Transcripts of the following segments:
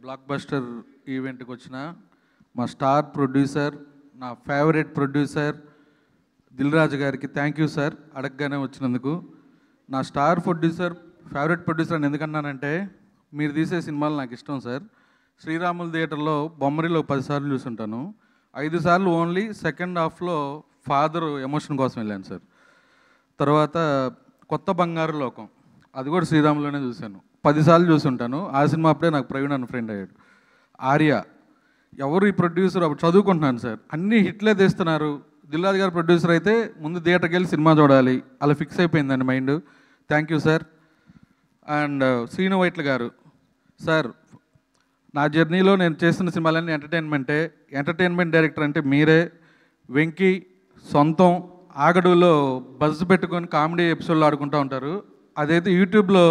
Block buster ఈవెంట్కి వచ్చిన మా స్టార్ ప్రొడ్యూసర్, నా ఫేవరెట్ ప్రొడ్యూసర్ దిల్ రాజు గారికి థ్యాంక్ యూ సార్, అడగగానే వచ్చినందుకు. నా స్టార్ ప్రొడ్యూసర్, ఫేవరెట్ ప్రొడ్యూసర్ అని ఎందుకన్నానంటే, మీరు తీసే సినిమాలు నాకు ఇష్టం సార్. శ్రీరాములు థియేటర్లో బొమ్మరిలో 10 సార్లు చూసుంటాను. 5 సార్లు ఓన్లీ సెకండ్ హాఫ్లో ఫాదర్ ఎమోషన్ కోసం వెళ్ళాను సార్. తర్వాత కొత్త బంగారు లోకం, అది కూడా శ్రీరాములోనే చూశాను. 10 సార్లు చూసుంటాను. ఆ సినిమా అప్పుడే నాకు ప్రవీణ్ అన్న ఫ్రెండ్ అయ్యాడు. ఆర్య, ఎవరు ఈ ప్రొడ్యూసర్, అప్పుడు చదువుకుంటున్నాను సార్. అన్నీ హిట్లే తీస్తున్నారు. దిల్ రాజు గారు ప్రొడ్యూసర్ అయితే ముందు థియేటర్కి వెళ్ళి సినిమా చూడాలి, అలా ఫిక్స్ అయిపోయిందండి mind. Thank you sir. And Srinu Vaitla గారు సార్, నా జర్నీలో నేను చేస్తున్న సినిమాలన్నీ ఎంటర్టైన్మెంట్ డైరెక్టర్ అంటే మీరే. వెంకీ సొంతం ఆగడులో బజ్ పెట్టుకొని కామెడీ ఎపిసోడ్లు ఆడుకుంటూ ఉంటారు. అదైతే యూట్యూబ్లో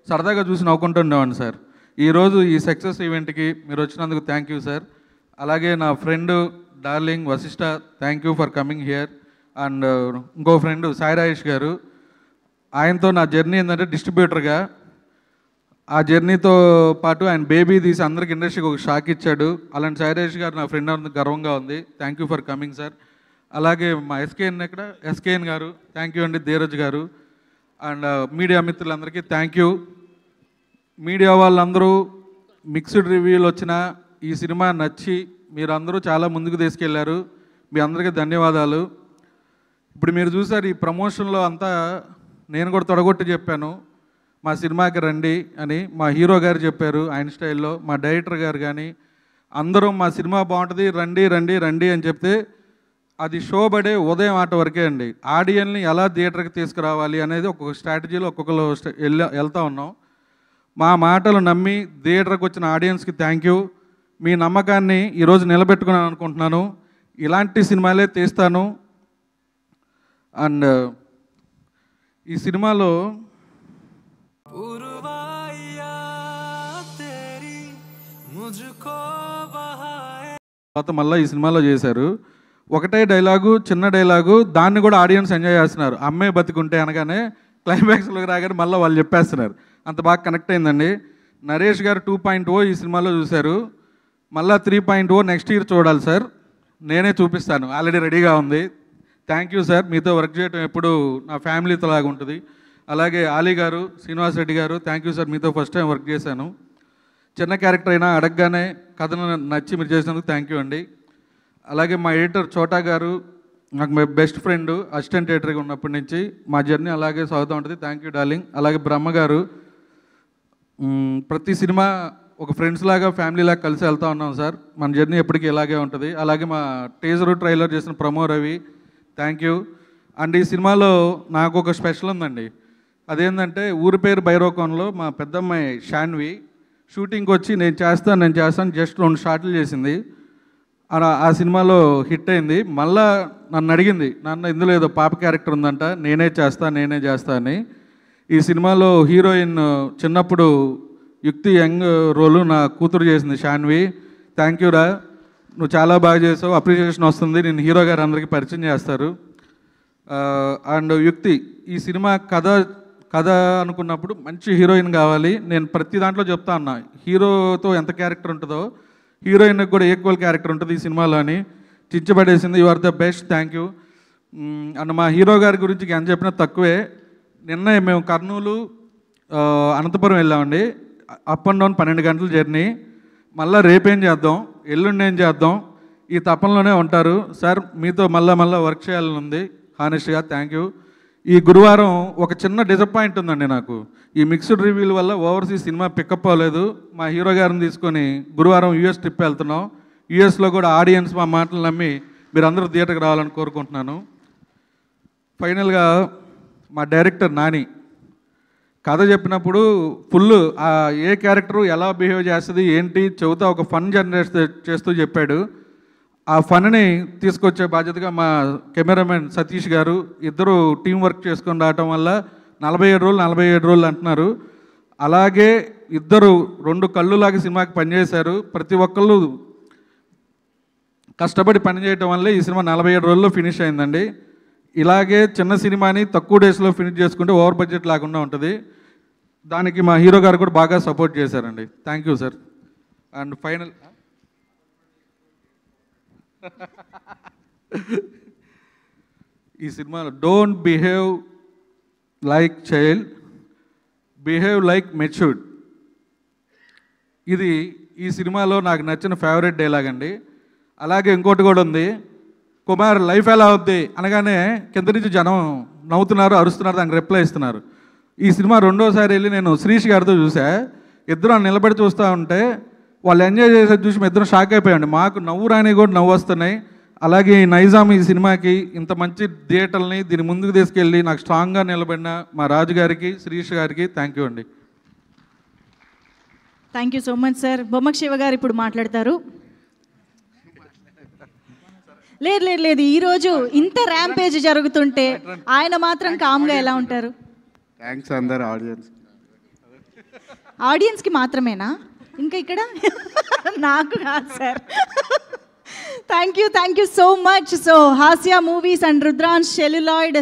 సరదాగా చూసి నవ్వుకుంటూ ఉండేవాడిని సార్. ఈరోజు ఈ సక్సెస్ ఈవెంట్కి మీరు వచ్చినందుకు థ్యాంక్ యూ సార్. అలాగే నా friend darling Vashishtha, thank you for coming here. And ఇంకో ఫ్రెండ్ సాయి రాజేష్ గారు, ఆయనతో నా జర్నీ ఏంటంటే డిస్ట్రిబ్యూటర్గా. ఆ జర్నీతో పాటు ఆయన బేబీ తీసి అందరికి ఇండస్ట్రీకి ఒక షాక్ ఇచ్చాడు. అలాంటి సాయి రాజేష్ గారు నా ఫ్రెండ్ అందుకు గర్వంగా ఉంది. Thank you for coming sir. అలాగే మా ఎస్కేఎన్ గారు థ్యాంక్ యూ అండి. ధీరజ్ గారు అండ్ మీడియా మిత్రులందరికీ థ్యాంక్ యూ. మీడియా వాళ్ళందరూ మిక్స్డ్ రివ్యూలు వచ్చిన ఈ సినిమా నచ్చి మీరందరూ చాలా ముందుకు తీసుకెళ్లారు. మీ అందరికీ ధన్యవాదాలు. ఇప్పుడు మీరు చూసారు ఈ ప్రమోషన్లో అంతా నేను కూడా తొడగొట్టి చెప్పాను, మా సినిమాకి రండి అని. మా హీరో గారు చెప్పారు ఆయన స్టైల్లో, మా డైరెక్టర్ గారు కానీ అందరూ మా సినిమా బాగుంటుంది రండి రండి రండి అని చెప్తే, అది షో పడే ఉదయం ఆట వరకే అండి. ఆడియన్స్ని ఎలా థియేటర్కి తీసుకురావాలి అనేది ఒక్కొక్క స్ట్రాటజీలో ఒక్కొక్కరు వెళ్తూ ఉన్నాం. మా మాటలు నమ్మి థియేటర్కి వచ్చిన ఆడియన్స్కి థ్యాంక్ యూ. మీ నమ్మకాన్ని ఈరోజు నిలబెట్టుకున్నాను అనుకుంటున్నాను. ఇలాంటి సినిమాలే తీస్తాను. అండ్ ఈ సినిమాలో తర్వాత మళ్ళీ ఈ సినిమాలో చేశారు. ఒకటే డైలాగు, చిన్న డైలాగు, దాన్ని కూడా ఆడియన్స్ ఎంజాయ్ చేస్తున్నారు. అమ్మే బతికుంటే అనగానే క్లైమాక్స్లోకి రాగానే మళ్ళీ వాళ్ళు చెప్పేస్తున్నారు. అంత బాగా కనెక్ట్ అయిందండి. నరేష్ గారు 2.0 ఈ సినిమాలో చూశారు. మళ్ళీ 3.0 నెక్స్ట్ ఇయర్ చూడాలి సార్. నేనే చూపిస్తాను, ఆల్రెడీ రెడీగా ఉంది. Thank you sir. మీతో వర్క్ చేయడం ఎప్పుడు నా ఫ్యామిలీతో లాగా ఉంటుంది. అలాగే ఆలీ గారు, శ్రీనివాస్ రెడ్డి గారు థ్యాంక్ యూ సార్. మీతో ఫస్ట్ టైం వర్క్ చేశాను. చిన్న క్యారెక్టర్ అయినా అడగగానే కథను నచ్చి మీరు చేసినందుకు థ్యాంక్ యూ అండి. అలాగే మా ఎడిటర్ చోటా గారు, నాకు మై బెస్ట్ ఫ్రెండ్, అసిస్టెంట్ ఎడిటర్గా ఉన్నప్పటి నుంచి మా జర్నీ అలాగే సాగుతూ ఉంటుంది. Thank you darling. అలాగే బ్రహ్మ గారు, ప్రతి సినిమా ఒక ఫ్రెండ్స్ లాగా ఫ్యామిలీ లాగా కలిసి వెళ్తూ ఉన్నాం సార్. మన జర్నీ ఎప్పటికీ ఇలాగే ఉంటుంది. అలాగే మా టీజర్ ట్రైలర్ చేసిన promo Ravi thank you. And ఈ సినిమాలో నాకు ఒక స్పెషల్ ఉందండి. అదేంటంటే ఊరి పేరు భైరవకోనలో మా పెద్దమ్మాయి షాన్వి షూటింగ్కి వచ్చి నేను చేస్తాను జస్ట్ 2 షాట్లు చేసింది. ఆ సినిమాలో హిట్ అయింది. మళ్ళా నన్ను అడిగింది, నాన్న ఇందులో ఏదో పాప క్యారెక్టర్ ఉందంట, నేనే చేస్తా అని. ఈ సినిమాలో హీరోయిన్ చిన్నప్పుడు యుక్తి యంగ్ రోలు నా కూతురు చేసింది షాన్వి. థ్యాంక్ యూ రా, నువ్వు చాలా బాగా చేసావు, అప్రిషియేషన్ వస్తుంది. నేను హీరో గారు అందరికీ పరిచయం చేస్తారు. అండ్ యుక్తి, ఈ సినిమా కథ అనుకున్నప్పుడు మంచి హీరోయిన్ కావాలి. నేను ప్రతి దాంట్లో చెప్తా ఉన్నా, హీరోతో ఎంత క్యారెక్టర్ ఉంటుందో హీరోయిన్కి కూడా ఈక్వల్ క్యారెక్టర్ ఉంటుంది ఈ సినిమాలో అని చించబడేసింది. You are the best, thank you. And మా హీరో గారి గురించి ఎంత చెప్పినా తక్కువే. నిన్న మేము కర్నూలు అనంతపురం వెళ్ళామండి. అప్ అండ్ డౌన్ 12 గంటల జర్నీ. మళ్ళీ రేపేం చేద్దాం, ఎల్లుండి ఏం చేద్దాం, ఈ తపనలోనే ఉంటారు సార్. మీతో మళ్ళీ వర్క్ చేయాలని ఉంది హానెస్ట్గా. Thank you. ఈ గురువారం ఒక చిన్న డిసప్పాయింట్ ఉందండి నాకు. ఈ మిక్స్డ్ రివ్యూల వల్ల ఓవర్సీస్ సినిమా పికప్ అవ్వలేదు. మా హీరో గారిని తీసుకొని గురువారం యూఎస్ ట్రిప్ వెళ్తున్నాం. యూఎస్లో కూడా ఆడియన్స్ మా మాటలు నమ్మి మీరందరూ థియేటర్కి రావాలని కోరుకుంటున్నాను. ఫైనల్గా మా డైరెక్టర్ నాని కథ చెప్పినప్పుడు ఫుల్ ఏ క్యారెక్టరు ఎలా బిహేవ్ చేస్తుంది ఏంటి చెబుతా ఒక ఫన్ జనరేట్ చేస్తూ చెప్పాడు. ఆ ఫన్ని తీసుకొచ్చే బాధ్యతగా మా కెమెరామెన్ సతీష్ గారు, ఇద్దరు టీం వర్క్ చేసుకొని రావటం వల్ల 47 రోజులు అంటున్నారు. అలాగే ఇద్దరు 2 కళ్ళులాగా సినిమాకి పనిచేశారు. ప్రతి ఒక్కళ్ళు కష్టపడి పనిచేయటం వల్లే ఈ సినిమా 47 రోజుల్లో ఫినిష్ అయిందండి. ఇలాగే చిన్న సినిమాని తక్కువ డేస్లో ఫినిష్ చేసుకుంటే ఓవర్ బడ్జెట్ లేకుండా ఉంటుంది. దానికి మా హీరో గారు కూడా బాగా సపోర్ట్ చేశారండి. Thank you sir. And final ఈ సినిమాలో don't behave like child, behave like matured. ఇది ఈ సినిమాలో నాకు నచ్చిన ఫేవరెట్ డైలాగ్ అండి. అలాగే ఇంకోటి కూడా ఉంది, కుమార్ లైఫ్ ఎలా అవుద్ది అనగానే కింద నుంచి జనం నవ్వుతున్నారు, అరుస్తున్నారు, దానికి రిప్లై ఇస్తున్నారు. ఈ సినిమా రెండోసారి వెళ్ళి నేను శ్రీష్ గారితో చూసా. ఇద్దరు నిలబడి చూస్తూ ఉంటే వాళ్ళు ఎంజాయ్ చేసేది చూసి మేము ఇద్దరం షాక్ అయిపోయామండి. మాకు నవ్వు రాని కూడా నవ్వు వస్తున్నాయి. అలాగే ఈ నైజాం ఈ సినిమాకి ఇంత మంచి థియేటర్ని దీన్ని ముందుకు తీసుకెళ్ళి నాకు స్ట్రాంగ్గా నిలబడిన మా రాజు గారికి, శ్రీష్ గారికి థ్యాంక్ యూ అండి. Thank you so much sir. Bommak Shiva గారు ఇప్పుడు మాట్లాడతారు. లేదు లేదు లేదు, ఈరోజు ఇంత ర్యాంపేజ్ జరుగుతుంటే ఆయన మాత్రం కామ్గా ఎలా ఉంటారు? థ్యాంక్స్ అందరు ఆడియన్స్కి మాత్రమేనా? ఇంకా ఇక్కడ నాకు కాదు sir. Thank you so much. So హాస్య మూవీస్ అండ్ రుద్రాంశ్ సెల్యులాయిడ్